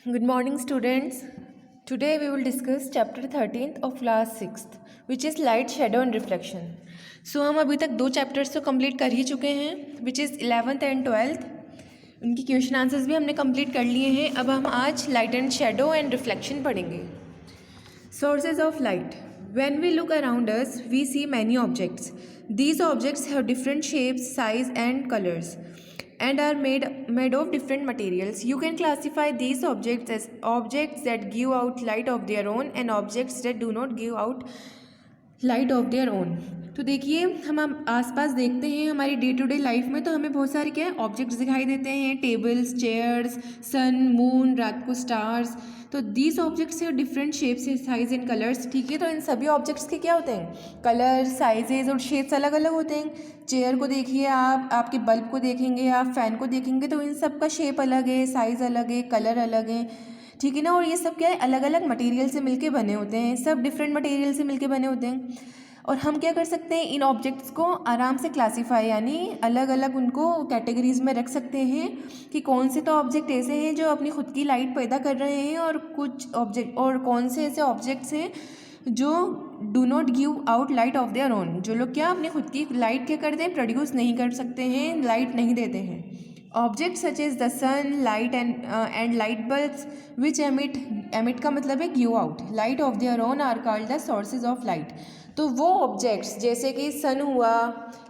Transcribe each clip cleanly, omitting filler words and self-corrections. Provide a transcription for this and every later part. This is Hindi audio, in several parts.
Good morning, students. Today we will discuss chapter 13th of class 6th, which is light, shadow and reflection. So हम अभी तक 2 चैप्टर्स तो कंप्लीट कर ही चुके हैं, which is 11th and 12th. उनकी क्वेश्चन आंसर्स भी हमने कंप्लीट कर लिए हैं. अब हम आज light and shadow and reflection पढ़ेंगे. Sources of light. When we look around us, we see many objects. These objects have different shapes, size and colors and are made of different materials. You can classify these objects as objects that give out light of their own and objects that do not give out light of their own. तो देखिए हम आसपास देखते हैं हमारी डे टू डे लाइफ में, तो हमें बहुत सारे क्या ऑब्जेक्ट्स दिखाई देते हैं, टेबल्स, चेयर्स, सन, मून, रात को स्टार्स. तो दीज ऑब्जेक्ट्स हैं different shapes, size and colours. ठीक है, तो इन सभी ऑब्जेक्ट्स के क्या होते हैं, कलर, साइजेज और शेप्स अलग अलग होते हैं. चेयर को देखिए आप, आपके बल्ब को देखेंगे, आप फैन को देखेंगे, तो इन सब का शेप अलग है, साइज़ अलग है, कलर अलग है. ठीक है ना. और ये सब क्या है, अलग अलग मटेरियल से मिलके बने होते हैं, सब डिफरेंट मटेरियल से मिलके बने होते हैं. और हम क्या कर सकते हैं, इन ऑब्जेक्ट्स को आराम से क्लासीफाई यानी अलग अलग उनको कैटेगरीज में रख सकते हैं कि कौन से तो ऑब्जेक्ट ऐसे हैं जो अपनी खुद की लाइट पैदा कर रहे हैं, और कुछ ऑब्जेक्ट और कौन से ऐसे ऑब्जेक्ट्स हैं जो do not give out light of their own, जो लोग क्या अपनी खुद की लाइट क्या करते हैं, प्रोड्यूस नहीं कर सकते हैं, लाइट नहीं देते हैं. Objects such as the sun, light and light bulbs which emit का मतलब है give out light of their own are called the sources of light. तो वो ऑब्जेक्ट्स जैसे कि सन हुआ,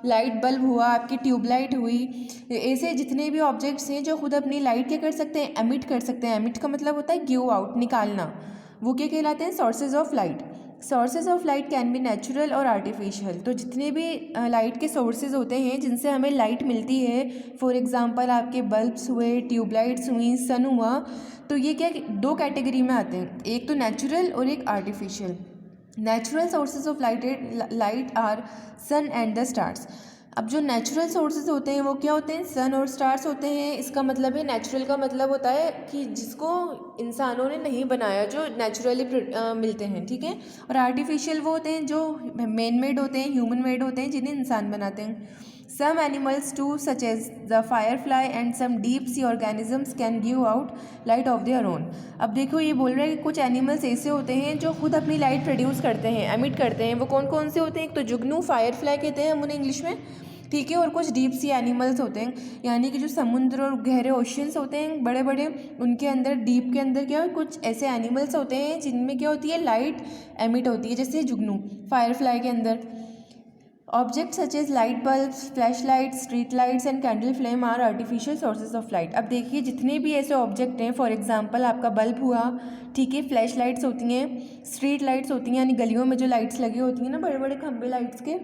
लाइट बल्ब हुआ, आपकी ट्यूबलाइट हुई, ऐसे जितने भी ऑब्जेक्ट्स हैं जो खुद अपनी लाइट क्या कर सकते हैं, एमिट कर सकते हैं. एमिट का मतलब होता है गिव आउट, निकालना. वो क्या कहलाते हैं, sources of light. Sources of light can B natural और आर्टिफिशियल. तो जितने भी लाइट के सोर्सेज होते हैं जिनसे हमें लाइट मिलती है, फॉर एग्जांपल आपके बल्ब्स हुए, ट्यूबलाइट्स हुई, सन हुआ, तो ये क्या 2 कैटेगरी में आते हैं, एक तो नेचुरल और एक artificial. Natural sources of light are sun and the stars. अब जो नेचुरल सोर्सेज होते हैं वो क्या होते हैं, सन और स्टार्स होते हैं. इसका मतलब है, नेचुरल का मतलब होता है कि जिसको इंसानों ने नहीं बनाया, जो नेचुरली मिलते हैं. ठीक है. और आर्टिफिशियल वो होते हैं जो मैन मेड होते हैं, ह्यूमन मेड होते हैं, जिन्हें इंसान बनाते हैं. Some animals too such as the firefly and some deep sea organisms can give out light of their own. अब देखो ये बोल रहे हैं कि कुछ एनिमल्स ऐसे होते हैं जो खुद अपनी लाइट प्रोड्यूस करते हैं, एमिट करते हैं. वो कौन कौन से होते हैं, एक तो जुगनू, फायरफ्लाई कहते हैं हम उन्हें इंग्लिश में. ठीक है. और कुछ डीप सी एनिमल्स होते हैं, यानी कि जो समुद्र और गहरे ओशियंस होते हैं बड़े बड़े, उनके अंदर डीप के अंदर क्या कुछ ऐसे एनिमल्स होते हैं जिनमें क्या होती है, लाइट एमिट होती है, जैसे जुगनू, फायरफ्लाई के अंदर. Objects such as light bulbs, flash lights, street lights and candle flame are artificial sources of light. अब देखिए जितने भी ऐसे ऑब्जेक्ट हैं, फॉर एग्जांपल आपका बल्ब हुआ, ठीक है, फ्लैश लाइट्स होती हैं, स्ट्रीट लाइट्स होती हैं यानी गलियों में जो लाइट्स लगी होती हैं ना, बड़े बड़े खंबे लाइट्स के,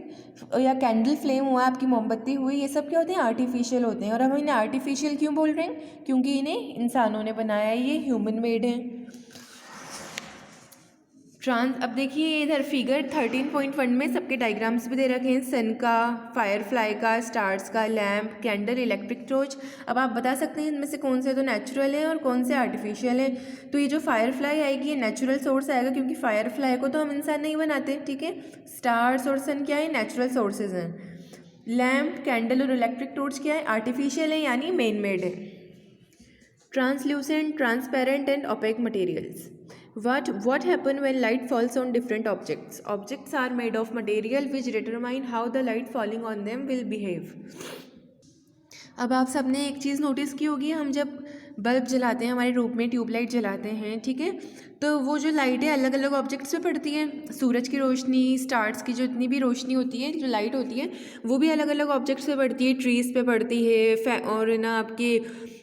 या कैंडल फ्लेम हुआ, आपकी मोमबत्ती हुई, ये सब क्या होते हैं, आर्टिफिशियल होते हैं. और हम इन्हें आर्टिफिशियल क्यों बोल रहे हैं, क्योंकि इन्हें इंसानों ने बनाया है, ये ह्यूमन मेड है. अब देखिए इधर फिगर 13.1 में सबके डायग्राम्स भी दे रखे हैं, सन का, फायरफ्लाई का, स्टार्स का, लैम्प, कैंडल, इलेक्ट्रिक टॉर्च. अब आप बता सकते हैं इनमें से कौन से तो नेचुरल है और कौन से आर्टिफिशियल है. तो ये जो फायरफ्लाई आएगी ये नेचुरल सोर्स आएगा, क्योंकि फायरफ्लाई को तो हम इंसान नहीं बनाते. ठीक है. स्टार्स और सन क्या है, नेचुरल सोर्सेज हैं. लैम्प, कैंडल और इलेक्ट्रिक टॉर्च क्या है, आर्टिफिशियल है यानी मेन मेड है. Translucent, transparent and opaque materials. What happen when light falls on different objects? Objects are made of material which determine how the light falling on them will behave. अब आप सबने एक चीज़ नोटिस की होगी, हम जब बल्ब जलाते हैं, हमारे रूम में ट्यूबलाइट जलाते हैं, ठीक है, तो वो जो लाइट है अलग अलग ऑब्जेक्ट्स पे पड़ती है. सूरज की रोशनी, स्टार्स की जो इतनी भी रोशनी होती है, जो लाइट होती है, वो भी अलग अलग ऑब्जेक्ट्स पे पड़ती है. ट्रीज़ पे पड़ती है, और ना आपके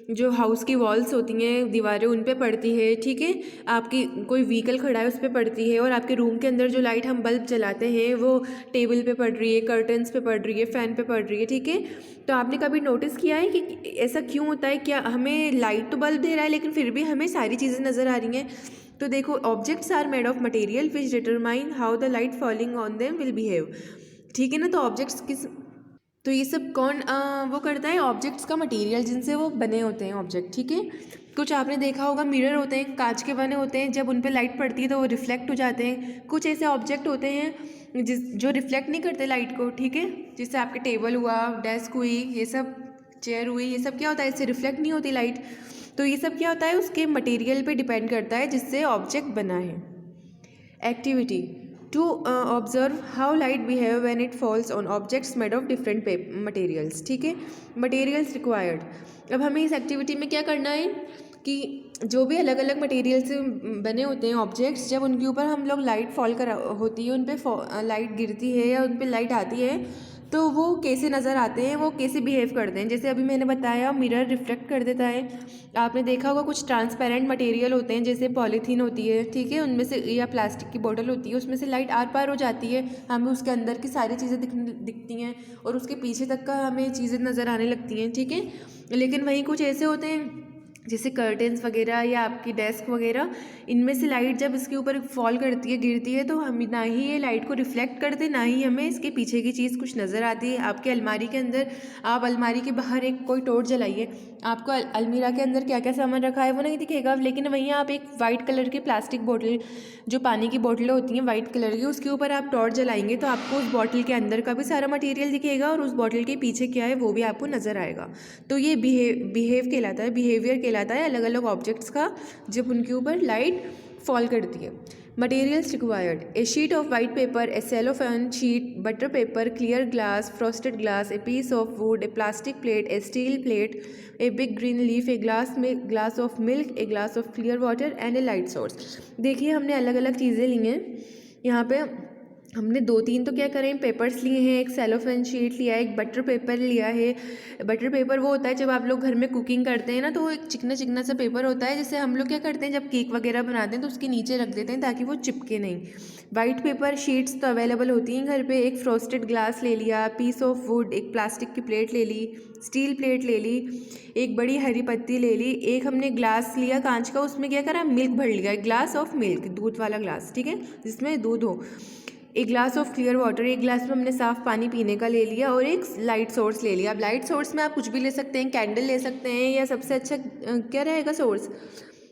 जो हाउस की वॉल्स होती हैं, दीवारें, उन पे पड़ती है. ठीक है. आपकी कोई व्हीकल खड़ा है उस पर पड़ती है. और आपके रूम के अंदर जो लाइट हम बल्ब जलाते हैं वो टेबल पे पड़ रही है, कर्टन्स पे पड़ रही है, फ़ैन पे पड़ रही है. ठीक है. तो आपने कभी नोटिस किया है कि ऐसा क्यों होता है, क्या हमें लाइट तो बल्ब दे रहा है लेकिन फिर भी हमें सारी चीज़ें नज़र आ रही हैं. तो देखो, objects are made of material which determine how the light falling on them will behave. ठीक है ना. तो ऑब्जेक्ट्स तो ये सब कौन वो करता है, ऑब्जेक्ट्स का मटेरियल जिनसे वो बने होते हैं ऑब्जेक्ट. ठीक है. कुछ आपने देखा होगा मिरर होते हैं, कांच के बने होते हैं, जब उन पे लाइट पड़ती है तो वो रिफ्लेक्ट हो जाते हैं. कुछ ऐसे ऑब्जेक्ट होते हैं जो रिफ्लेक्ट नहीं करते लाइट को. ठीक है. जैसे आपके टेबल हुआ, डेस्क हुई, ये सब चेयर हुई, ये सब क्या होता है, इससे रिफ्लेक्ट नहीं होती लाइट. तो ये सब क्या होता है, उसके मटेरियल पे डिपेंड करता है जिससे ऑब्जेक्ट बना है। Activity to observe how light behave when it falls on objects made of different materials. ठीक है, मटेरियल्स रिक्वायर्ड। अब हमें इस एक्टिविटी में क्या करना है कि जो भी अलग अलग मटेरियल से बने होते हैं ऑब्जेक्ट्स, जब उनके ऊपर हम लोग लाइट फॉल कर होती है, उन पर लाइट गिरती है या उन पर लाइट आती है, तो वो कैसे नज़र आते हैं, वो कैसे बिहेव करते हैं। जैसे अभी मैंने बताया मिरर रिफ्लेक्ट कर देता है। आपने देखा होगा कुछ ट्रांसपेरेंट मटेरियल होते हैं, जैसे पॉलीथीन होती है, ठीक है, उनमें से, या प्लास्टिक की बोतल होती है, उसमें से लाइट आर पार हो जाती है, हमें उसके अंदर की सारी चीज़ें दिखती हैं और उसके पीछे तक का हमें चीज़ें नज़र आने लगती हैं। ठीक है, लेकिन वहीं कुछ ऐसे होते हैं जैसे कर्टेंस वगैरह या आपकी डेस्क वगैरह, इनमें से लाइट जब इसके ऊपर फॉल करती है, गिरती है, तो हम ना ही ये लाइट को रिफ्लेक्ट करते, ना ही हमें इसके पीछे की चीज़ कुछ नज़र आती है। आपके अलमारी के अंदर, आप अलमारी के बाहर एक कोई टॉर्च जलाइए, आपको अलमीरा के अंदर क्या क्या सामान रखा है वो नहीं दिखेगा, लेकिन वहीं आप एक वाइट कलर की प्लास्टिक बोतल, जो पानी की बोतलें होती हैं वाइट कलर की, उसके ऊपर आप टॉर्च जलाएंगे तो आपको उस बॉटल के अंदर का भी सारा मटेरियल दिखेगा और उस बॉटल के पीछे क्या है वो भी आपको नज़र आएगा। तो ये बिहेव कहलाता है, बिहेवियर कहलाता है अलग अलग ऑब्जेक्ट्स का जब उनके ऊपर लाइट फॉल करती है। Materials required a sheet of white paper, a cellophane sheet, butter paper, clear glass, frosted glass, a piece of wood, a plastic plate, a steel plate, a big green leaf, a glass of milk, a glass of clear water and a light source. देखिए हमने अलग अलग चीज़ें ली हैं यहाँ पे। हमने 2-3 तो क्या करें, पेपर्स लिए हैं, एक सेलोफेन शीट लिया है, एक बटर पेपर लिया है। बटर पेपर वो होता है जब आप लोग घर में कुकिंग करते हैं ना, तो वो एक चिकना चिकना सा पेपर होता है, जिससे हम लोग क्या करते हैं जब केक वगैरह बनाते हैं तो उसके नीचे रख देते हैं ताकि वो चिपके नहीं। वाइट पेपर शीट्स तो अवेलेबल होती हैं घर पे। एक फ्रॉस्टेड ग्लास ले लिया, पीस ऑफ वुड, एक प्लास्टिक की प्लेट ले ली, स्टील प्लेट ले ली, एक बड़ी हरी पत्ती ले ली, एक हमने ग्लास लिया कांच का, उसमें क्या करा, मिल्क भर लिया, ग्लास ऑफ मिल्क, दूध वाला ग्लास, ठीक है, जिसमें दूध हो। एक ग्लास ऑफ क्लियर वाटर, एक ग्लास में हमने साफ़ पानी पीने का ले लिया, और एक लाइट सोर्स ले लिया। अब लाइट सोर्स में आप कुछ भी ले सकते हैं, कैंडल ले सकते हैं, या सबसे अच्छा क्या रहेगा सोर्स,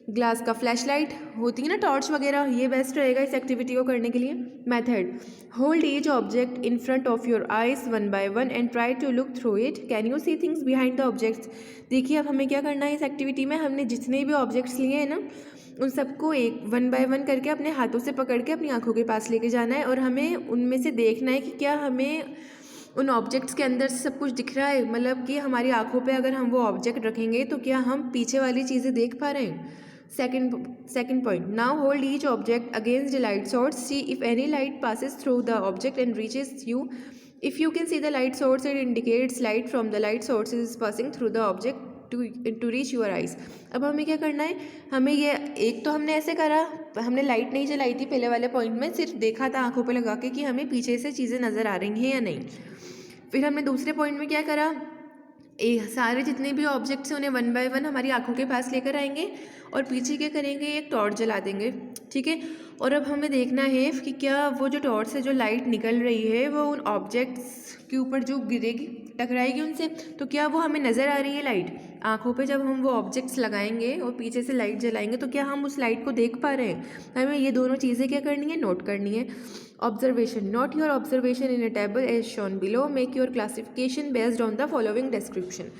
ग्लास का फ्लैश लाइट होती है ना, टॉर्च वगैरह, ये बेस्ट रहेगा इस एक्टिविटी को करने के लिए। Method, hold each object in front of your eyes one by one and try to look through it, can you see things behind the objects. देखिए अब हमें क्या करना है इस एक्टिविटी में, हमने जितने भी ऑब्जेक्ट्स लिए हैं ना, उन सबको एक वन बाय वन करके अपने हाथों से पकड़ के अपनी आंखों के पास लेके जाना है, और हमें उनमें से देखना है कि क्या हमें उन ऑब्जेक्ट्स के अंदर से सब कुछ दिख रहा है, मतलब कि हमारी आंखों पे अगर हम वो ऑब्जेक्ट रखेंगे तो क्या हम पीछे वाली चीज़ें देख पा रहे हैं। Second point, now hold each object against the light source, see if any light passes through the object and reaches you, if you can see the light source it indicates light from the light source is passing through the object to reach your eyes. अब हमें क्या करना है, हमें ये एक तो हमने ऐसे करा, हमने लाइट नहीं जलाई थी पहले वाले पॉइंट में, सिर्फ देखा था आंखों पे लगा के कि हमें पीछे से चीज़ें नज़र आ रही हैं या नहीं। फिर हमने दूसरे पॉइंट में क्या करा, सारे जितने भी ऑब्जेक्ट्स हैं उन्हें वन बाय वन हमारी आंखों के पास लेकर आएंगे, और पीछे क्या करेंगे, एक टॉर्च जला देंगे, ठीक है। और अब हमें देखना है कि क्या वो जो टॉर्च से जो लाइट निकल रही है वो उन ऑब्जेक्ट्स के ऊपर जो गिरेगी, टकराएगी उनसे, तो क्या वो हमें नज़र आ रही है लाइट आंखों पे। जब हम वो ऑब्जेक्ट्स लगाएंगे और पीछे से लाइट जलाएंगे तो क्या हम उस लाइट को देख पा रहे हैं। हमें ये दोनों चीज़ें क्या करनी है, नोट करनी है। Observation, note your observation in a table as shown below, make your classification based on the following description.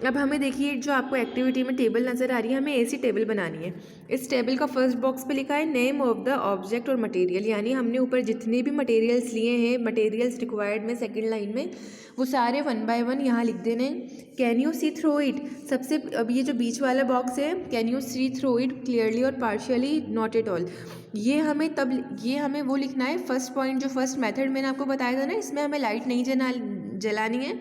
अब हमें देखिए जो आपको एक्टिविटी में टेबल नज़र आ रही है, हमें ऐसी टेबल बनानी है। इस टेबल का फर्स्ट बॉक्स पे लिखा है नेम ऑफ द ऑब्जेक्ट और मटेरियल, यानी हमने ऊपर जितने भी मटेरियल्स लिए हैं, मटेरियल्स रिक्वायर्ड में सेकंड लाइन में, वो सारे वन बाय वन यहाँ लिख देने। Can you see through it, सबसे अब ये जो बीच वाला बॉक्स है, can you see through it clearly और पार्शियली, नॉट एट ऑल, ये हमें वो लिखना है। फर्स्ट पॉइंट जो फर्स्ट मेथड मैंने आपको बताया था ना, इसमें हमें लाइट नहीं जलानी है,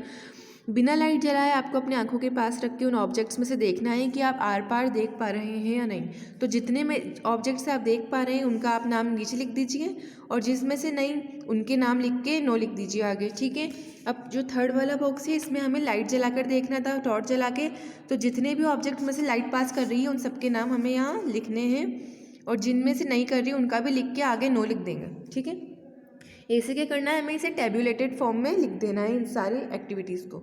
बिना लाइट जलाए आपको अपनी आंखों के पास रख के उन ऑब्जेक्ट्स में से देखना है कि आप आर पार देख पा रहे हैं या नहीं। तो जितने में ऑब्जेक्ट्स आप देख पा रहे हैं उनका आप नाम नीचे लिख दीजिए, और जिसमें से नहीं उनके नाम लिख के नो लिख दीजिए आगे, ठीक है। अब जो थर्ड वाला बॉक्स है, इसमें हमें लाइट जलाकर देखना था, टॉर्च जला के, तो जितने भी ऑब्जेक्ट में से लाइट पास कर रही है उन सबके नाम हमें यहाँ लिखने हैं, और जिनमें से नहीं कर रही उनका भी लिख के आगे नो लिख देंगे, ठीक है। ऐसे क्या करना है, हमें इसे टेबुलेटेड फॉर्म में लिख देना है इन सारी एक्टिविटीज़ को।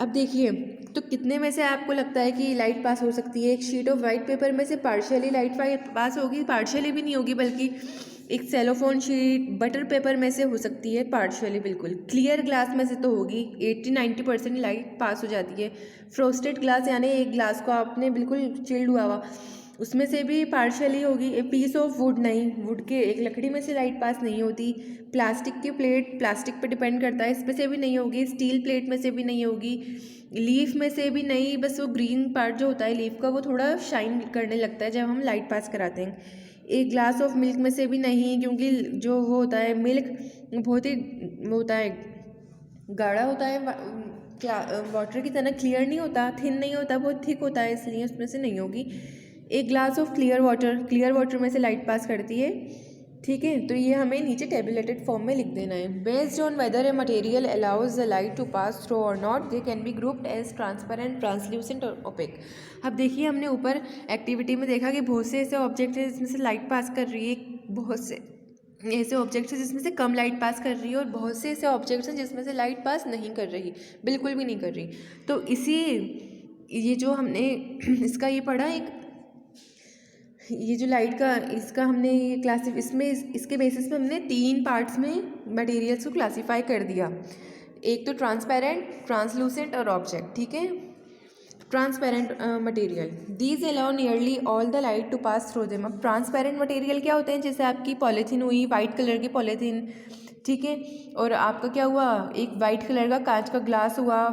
अब देखिए, तो कितने में से आपको लगता है कि लाइट पास हो सकती है? एक शीट ऑफ वाइट पेपर में से पार्शियली लाइट पास होगी, पार्शियली भी नहीं होगी, बल्कि एक सेलोफोन शीट बटर पेपर में से हो सकती है पार्शियली। बिल्कुल क्लियर ग्लास में से तो होगी, 80-90% लाइट पास हो जाती है। फ्रोस्टेड ग्लास यानी एक ग्लास को आपने बिल्कुल चिल्ड हुआ उसमें से भी पार्शियली होगी। ए पीस ऑफ वुड नहीं, वुड के एक लकड़ी में से लाइट पास नहीं होती। प्लास्टिक की प्लेट, प्लास्टिक पे डिपेंड करता है, इसमें से भी नहीं होगी। स्टील प्लेट में से भी नहीं होगी। लीफ में से भी नहीं, बस वो ग्रीन पार्ट जो होता है लीफ का वो थोड़ा शाइन करने लगता है जब हम लाइट पास कराते हैं। एक ग्लास ऑफ मिल्क में से भी नहीं, क्योंकि जो वो होता है मिल्क बहुत ही वो होता है, गाढ़ा होता है, वाटर की तरह क्लियर नहीं होता, थिन नहीं होता, बहुत थिक होता है, इसलिए उसमें से नहीं होगी। एक ग्लास ऑफ क्लियर वाटर में से लाइट पास करती है। ठीक है, तो ये हमें नीचे टेबुलेटेड फॉर्म में लिख देना है। Based on whether a material allows the light to pass through और not, they can be grouped as transparent, translucent और ओपेक। अब देखिए, हमने ऊपर एक्टिविटी में देखा कि बहुत से ऐसे ऑब्जेक्ट हैं जिसमें से लाइट पास कर रही है, बहुत से ऐसे ऑब्जेक्ट्स हैं जिसमें से कम लाइट पास कर रही है, और बहुत से ऐसे ऑब्जेक्ट्स हैं जिसमें से लाइट पास नहीं कर रही, बिल्कुल भी नहीं कर रही। तो इसी ये जो हमने इसका ये पढ़ा, एक ये जो लाइट का इसका हमने ये इसमें इसके बेसिस पे हमने 3 पार्ट्स में मटेरियल्स को क्लासीफाई कर दिया। एक तो ट्रांसपेरेंट, ट्रांसलूसेंट और ऑब्जेक्ट। ठीक है, transparent material, these allow nearly all the light to pass through them. अब ट्रांसपेरेंट मटेरियल क्या होते हैं? जैसे आपकी पॉलीथीन हुई, वाइट कलर की पॉलीथीन, ठीक है, और आपका क्या हुआ, एक वाइट कलर का कांच का ग्लास हुआ,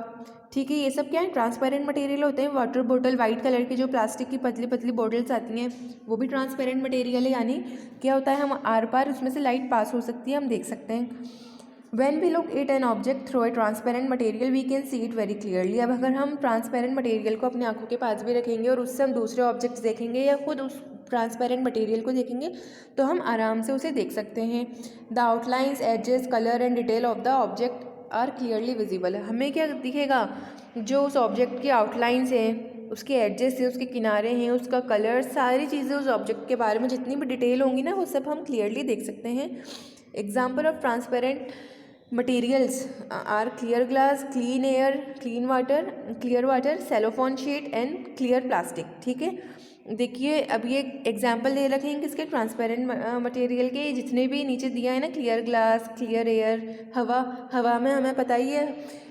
ठीक है, ये सब क्या है? ट्रांसपेरेंट मटेरियल होते हैं। वाटर बोतल, वाइट कलर की जो प्लास्टिक की पतली पतली बॉटल्स आती हैं, वो भी ट्रांसपेरेंट मटेरियल है, यानी क्या होता है, हम आर पार उसमें से लाइट पास हो सकती है, हम देख सकते हैं। When we look at an object through a transparent material, we can see it very clearly। अब अगर हम ट्रांसपेरेंट मटेरियल को अपनी आंखों के पास भी रखेंगे और उससे हम दूसरे ऑब्जेक्ट्स देखेंगे या खुद उस ट्रांसपेरेंट मटेरियल को देखेंगे तो हम आराम से उसे देख सकते हैं। The outlines, edges, colour and detail of the object are clearly visible. हमें क्या दिखेगा? जो उस ऑब्जेक्ट की आउटलाइंस हैं, उसके एजेस हैं, उसके किनारे हैं, उसका कलर, सारी चीज़ें उस ऑब्जेक्ट के बारे में जितनी भी डिटेल होंगी ना, वो सब हम क्लियरली देख सकते हैं। Example of transparent materials are clear glass, clean air, clear water, cellophane sheet and clear plastic। ठीक है, देखिए अब ये एग्जाम्पल दे रखे हैं किसके? ट्रांसपेरेंट मटेरियल के। जितने भी नीचे दिया है ना, क्लियर ग्लास, क्लियर एयर, हवा में हमें पता ही है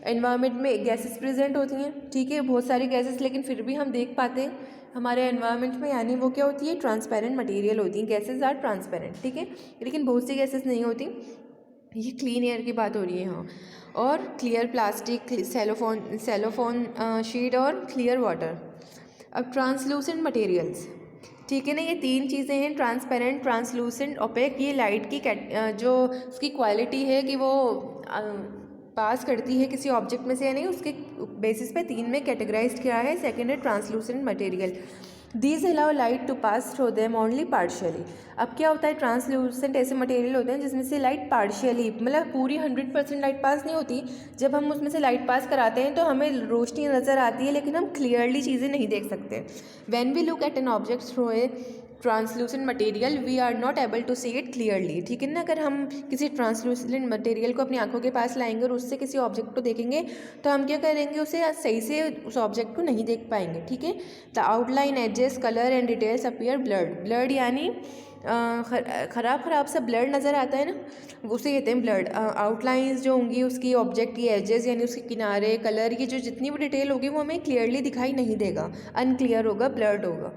एनवायरनमेंट में गैसेस प्रेजेंट होती हैं, ठीक है, बहुत सारी गैसेस, लेकिन फिर भी हम देख पाते हैं हमारे एनवायरनमेंट में, यानी वो क्या होती है? ट्रांसपेरेंट मटेरियल होती हैं। गैसेस आर ट्रांसपेरेंट, ठीक है, लेकिन बहुत सी गैसेस नहीं होती। ये क्लीन एयर की बात हो रही है, हाँ। और क्लियर प्लास्टिक, सेलोफोन शीट और क्लियर वाटर। अब ट्रांसलूसेंट मटेरियल्स, ठीक है ना, ये 3 चीज़ें हैं, ट्रांसपेरेंट, ट्रांसलूसेंट, ओपेक। ये लाइट की जो उसकी क्वालिटी है कि वो पास करती है किसी ऑब्जेक्ट में से या नहीं, उसके बेसिस पे 3 में कैटेगराइज किया है। सेकेंड है translucent material, these allow light to pass through them only partially. अब क्या होता है? ट्रांसलूसेंट ऐसे मटेरियल होते हैं जिसमें से लाइट पार्शियली, मतलब पूरी 100% लाइट पास नहीं होती। जब हम उसमें से लाइट पास कराते हैं तो हमें रोशनी नज़र आती है, लेकिन हम क्लियरली चीज़ें नहीं देख सकते। When we look at an object through a translucent material we are not able to see it clearly. ठीक है ना, अगर हम किसी ट्रांसलूसेंट मटेरियल को अपनी आंखों के पास लाएंगे और उससे किसी ऑब्जेक्ट को देखेंगे तो हम क्या करेंगे? उसे सही से उस ऑब्जेक्ट को नहीं देख पाएंगे। ठीक है, the outline, edges, colour and details appear blurred यानी ख़राब सा ब्लड नज़र आता है ना, उसे कहते हैं ब्लड। आउटलाइंस जो होंगी उसकी ऑब्जेक्ट की, एजेस यानी उसके किनारे, कलर, ये जो जितनी भी डिटेल होगी वो हमें क्लियरली दिखाई नहीं देगा, अनक्लियर होगा, ब्लर्ड होगा।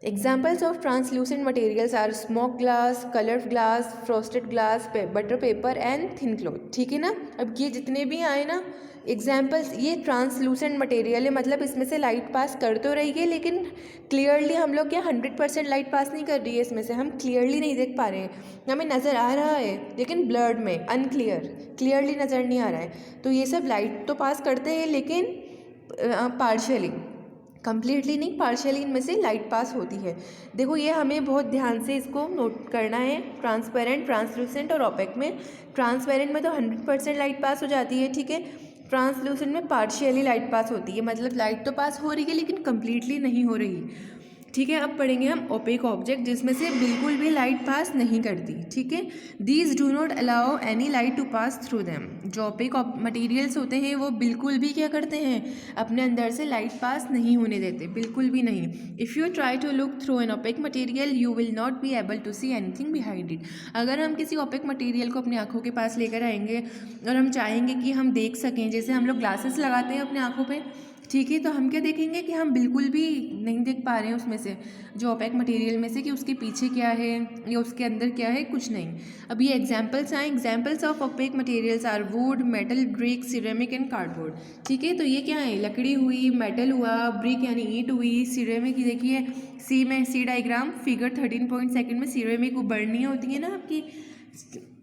Examples of translucent materials are smoke glass, colored glass, frosted glass, butter paper and thin cloth। ठीक है ना, अब ये जितने भी आए ना एग्जाम्पल्स, ये ट्रांसलूसेंट मटेरियल है, मतलब इसमें से लाइट पास कर तो रही है, लेकिन क्लियरली हम लोग क्या 100% लाइट पास नहीं कर रही है, इसमें से हम क्लियरली नहीं देख पा रहे हैं, हमें नज़र आ रहा है लेकिन ब्लर्ड में, अनक्लियर, क्लियरली नज़र नहीं आ रहा है। तो ये सब लाइट तो पास करते हैं लेकिन पार्शियली, कंप्लीटली नहीं, पार्शियली इनमें से लाइट पास होती है। देखो ये हमें बहुत ध्यान से इसको नोट करना है। ट्रांसपेरेंट, ट्रांसलूसेंट और ओपेक में, ट्रांसपेरेंट में तो 100% लाइट पास हो जाती है, ठीक है, ट्रांसलूसेंट में पार्शियली लाइट पास होती है, मतलब लाइट तो पास हो रही है लेकिन कम्प्लीटली नहीं हो रही। ठीक है। अब पढ़ेंगे हम ओपेक ऑब्जेक्ट, जिसमें से बिल्कुल भी लाइट पास नहीं करती। ठीक है, these do not allow any light to pass through them. जो ओपेक मटेरियल्स होते हैं वो बिल्कुल भी क्या करते हैं, अपने अंदर से लाइट पास नहीं होने देते, बिल्कुल भी नहीं। If you try to look through an opaque material you will not be able to see anything behind it. अगर हम किसी ओपेक मटेरियल को अपनी आँखों के पास लेकर आएंगे और हम चाहेंगे कि हम देख सकें, जैसे हम लोग ग्लासेस लगाते हैं अपनी आँखों पर, ठीक है, तो हम क्या देखेंगे कि हम बिल्कुल भी नहीं देख पा रहे हैं उसमें से, जो ओपेक मटेरियल में से, कि उसके पीछे क्या है या उसके अंदर क्या है, कुछ नहीं। अब ये एग्जांपल्स हैं। Examples of opaque materials are wood, metal, brick, ceramic and cardboard. ठीक है, तो ये क्या है, लकड़ी हुई, मेटल हुआ, ब्रिक यानी ईंट हुई, सिरेमिक, देखिए सी में सी डायग्राम फिगर 13.2 में सिरेमिक वो बर्नियाँ होती हैं ना आपकी,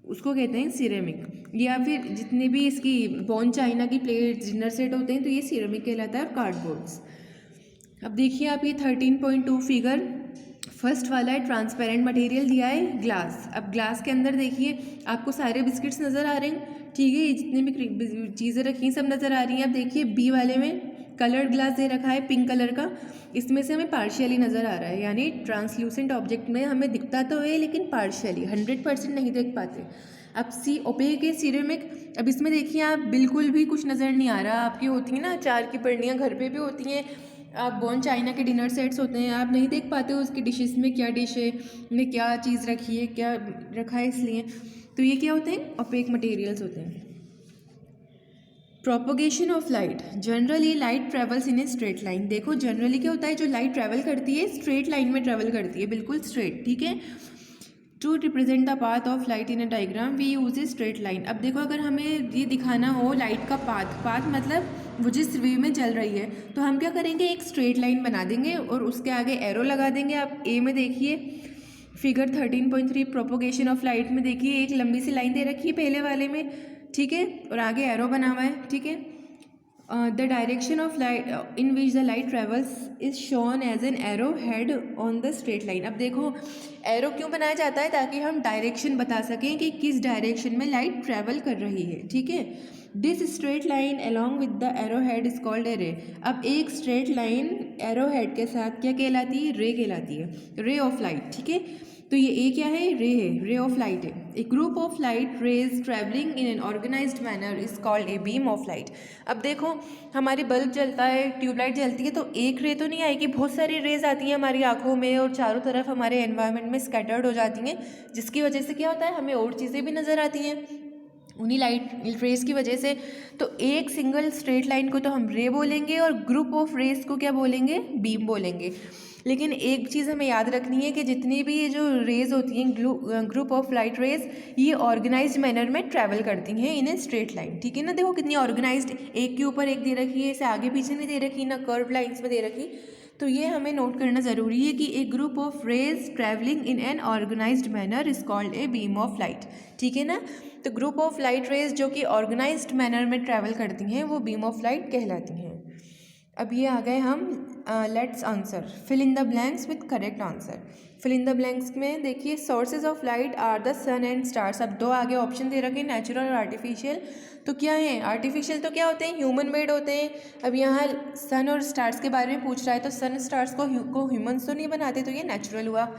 उसको कहते हैं सिरेमिक। या फिर जितने भी इसकी बॉन चाइना की प्लेट, डिनर सेट होते हैं, तो ये सिरेमिक कहलाता है। और कार्डबोर्ड्स। अब देखिए आप ये 13.2 फिगर, फर्स्ट वाला है ट्रांसपेरेंट मटेरियल दिया है ग्लास। अब ग्लास के अंदर देखिए आपको सारे बिस्किट्स नज़र आ रहे हैं, ठीक है, ये जितनी भी चीज़ें रखी हैं सब नज़र आ रही हैं। अब देखिए बी वाले में कलर्ड ग्लास दे रखा है पिंक कलर का, इसमें से हमें पार्शियली नज़र आ रहा है, यानी ट्रांसल्यूसेंट ऑब्जेक्ट में हमें दिखता तो है लेकिन पार्शियली, 100% नहीं देख पाते। अब सी ओपेक है सिरेमिक। अब इसमें देखिए आप बिल्कुल भी कुछ नज़र नहीं आ रहा। आपकी होती हैं ना अचार की बर्नियाँ, घर पे भी होती हैं, आप बॉन चाइना के डिनर सेट्स होते हैं, आप नहीं देख पाते हो उसकी डिशेस में क्या डिश है, में क्या चीज़ रखी है, क्या रखा है, इसलिए तो ये क्या होते हैं, ओपेक मटेरियल्स होते हैं। Propagation of light, generally light travels in A straight line. देखो जनरली क्या होता है, जो लाइट ट्रेवल करती है स्ट्रेट लाइन में ट्रेवल करती है, बिल्कुल स्ट्रेट। ठीक है, to represent the path of light in a diagram we use a straight line. अब देखो अगर हमें ये दिखाना हो लाइट का पाथ मतलब वो जिस वे में चल रही है, तो हम क्या करेंगे, एक स्ट्रेट लाइन बना देंगे और उसके आगे एरो लगा देंगे। आप ए में देखिए फिगर 13.3 प्रोपोगेशन ऑफ लाइट में देखिए एक लंबी सी लाइन दे रखी है पहले वाले में, ठीक है, और आगे एरो बना हुआ है। ठीक है, the direction of light in which the light travels is shown as an arrow head on the straight line. अब देखो एरो क्यों बनाया जाता है, ताकि हम डायरेक्शन बता सकें कि किस डायरेक्शन में लाइट ट्रेवल कर रही है। ठीक है, this straight line along with the arrow head is called ए रे। अब एक स्ट्रेट लाइन एरो हेड के साथ क्या कहलाती है, रे कहलाती है, रे ऑफ लाइट। ठीक है, तो ये ए क्या है, रे है, रे ऑफ लाइट है। A group of light rays travelling in an organised manner is called a beam of light. अब देखो हमारी बल्ब जलता है, ट्यूबलाइट जलती है, तो एक रे तो नहीं आएगी, बहुत सारी रेज आती हैं हमारी आंखों में और चारों तरफ हमारे एनवायरनमेंट में स्कैटर्ड हो जाती हैं, जिसकी वजह से क्या होता है, हमें और चीज़ें भी नज़र आती हैं उन्हीं लाइट रेस की वजह से। तो एक सिंगल स्ट्रेट लाइन को तो हम रे बोलेंगे और ग्रुप ऑफ रेस को क्या बोलेंगे, बीम बोलेंगे। लेकिन एक चीज़ हमें याद रखनी है कि जितनी भी ये जो रेज होती हैं ग्रुप ऑफ लाइट रेज, ये ऑर्गेनाइज्ड मैनर में ट्रैवल करती हैं इन ए स्ट्रेट लाइन। ठीक है ना, देखो कितनी ऑर्गेनाइज्ड, एक के ऊपर एक दे रखी है, इसे आगे पीछे नहीं दे रखी, ना कर्व लाइन्स में दे रखी। तो ये हमें नोट करना ज़रूरी है कि a group of rays travelling in an organised manner is called a beam of light. ठीक है ना, तो ग्रुप ऑफ लाइट रेज जो कि ऑर्गेनाइज्ड मैनर में ट्रैवल करती हैं वो बीम ऑफ लाइट कहलाती हैं। अब ये आ गए हम let's answer, fill in the blanks with correct answer. Fill in the blanks में देखिए sources of light are the sun and stars. अब दो आगे ऑप्शन दे रखे, नेचुरल और आर्टिफिशियल। तो क्या है, आर्टिफिशियल तो क्या होते हैं, ह्यूमन मेड होते हैं। अब यहाँ सन और स्टार्स के बारे में पूछ रहा है, तो सन स्टार्स को ह्यूमन्स तो नहीं बनाते, तो ये नेचुरल हुआ।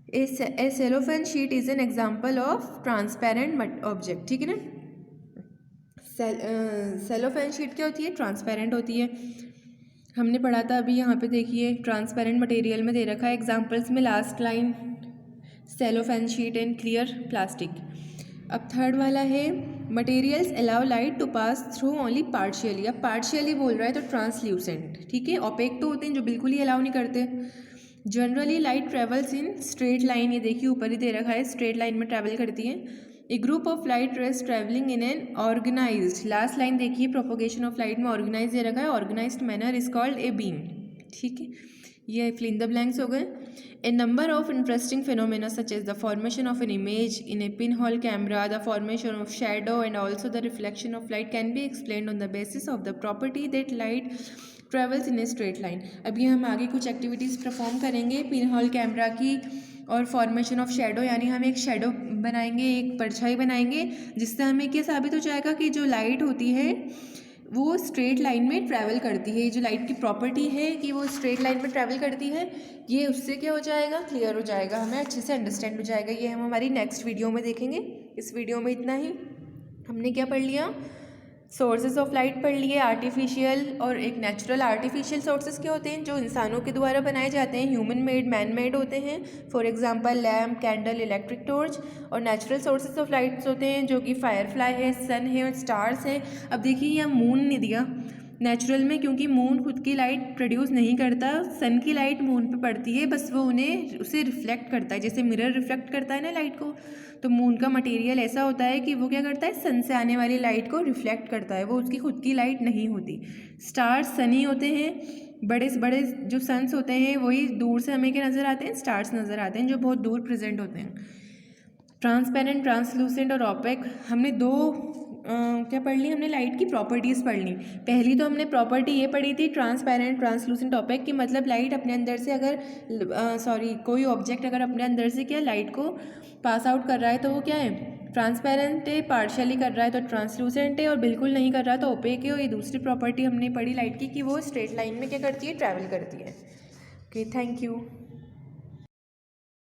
A cellophane sheet is an example of transparent object. ठीक है ना, सेलोफेन शीट क्या होती है, ट्रांसपेरेंट होती है, हमने पढ़ा था अभी। यहाँ पे देखिए ट्रांसपेरेंट मटेरियल में दे रखा है एग्जांपल्स में, last line cellophane sheet and clear plastic. अब थर्ड वाला है materials allow light to pass through only partially. अब पार्शियली बोल रहा है तो ट्रांसल्यूसेंट। ठीक है, ओपेक तो होते हैं जो बिल्कुल ही अलाउ नहीं करते। Generally light travels in straight line, ये देखिए ऊपर ही दे रखा है, स्ट्रेट लाइन में ट्रैवल करती है। A group of light rays travelling in an organised, last line देखिए प्रोपोगेशन ऑफ लाइट में ऑर्गेनाइज दे रखा है, organised manner is called a beam. ठीक है, ये फिल इन द ब्लैंक्स हो गए। A number of interesting phenomena such as the formation of an image in a pinhole camera, the formation of shadow and also the reflection of light can be explained on the basis of the property that light travels in A straight line. अभी हम आगे कुछ एक्टिविटीज़ परफॉर्म करेंगे पिन होल कैमरा की और फॉर्मेशन ऑफ शेडो, यानी हम एक शेडो बनाएंगे, एक परछाई बनाएंगे, जिससे हमें क्या साबित हो जाएगा कि जो लाइट होती है वो स्ट्रेट लाइन में ट्रैवल करती है। ये जो लाइट की प्रॉपर्टी है कि वो स्ट्रेट लाइन में ट्रैवल करती है, ये उससे क्या हो जाएगा, क्लियर हो जाएगा, हमें अच्छे से अंडरस्टैंड हो जाएगा। ये हम हमारी नेक्स्ट वीडियो में देखेंगे। इस वीडियो में इतना ही। हमने क्या पढ़ लिया, सोर्सेज ऑफ लाइट पढ़ लिए, आर्टिफिशियल और एक नेचुरल। आर्टिफिशियल सोर्सेज क्या होते हैं, जो इंसानों के द्वारा बनाए जाते हैं, ह्यूमन मेड, मैन मेड होते हैं, for example lamp, candle, electric torch. और नेचुरल सोर्सेज ऑफ लाइट्स होते हैं जो कि फायरफ्लाई है, सन है और स्टार्स है। अब देखिए यहाँ मून ने दिया नेचुरल में, क्योंकि मून खुद की लाइट प्रोड्यूस नहीं करता, सन की लाइट मून पे पड़ती है, बस वो उसे रिफ्लेक्ट करता है, जैसे मिरर रिफ्लेक्ट करता है ना लाइट को। तो मून का मटेरियल ऐसा होता है कि वो क्या करता है, सन से आने वाली लाइट को रिफ्लेक्ट करता है, वो उसकी खुद की लाइट नहीं होती। स्टार्स सनी होते हैं, बड़े से बड़े जो सन्स होते हैं वही दूर से हमें क्या नज़र आते हैं, स्टार्स नज़र आते हैं, जो बहुत दूर प्रेजेंट होते हैं। ट्रांसपेरेंट, ट्रांसलूसेंट और ओपेक, हमने दो क्या पढ़ ली, हमने लाइट की प्रॉपर्टीज़ पढ़ ली। पहली तो हमने प्रॉपर्टी ये पढ़ी थी ट्रांसपेरेंट, ट्रांसलूसेंट, ओपेक की, मतलब लाइट अपने अंदर से अगर कोई ऑब्जेक्ट अगर अपने अंदर से क्या लाइट को पास आउट कर रहा है तो वो क्या है, ट्रांसपेरेंट है, पार्शियली कर रहा है तो ट्रांसलूसेंट है, और बिल्कुल नहीं कर रहा है तो ओपेक है। और ये दूसरी प्रॉपर्टी हमने पढ़ी लाइट की कि वो स्ट्रेट लाइन में क्या करती है, ट्रैवल करती है। Okay, thank you.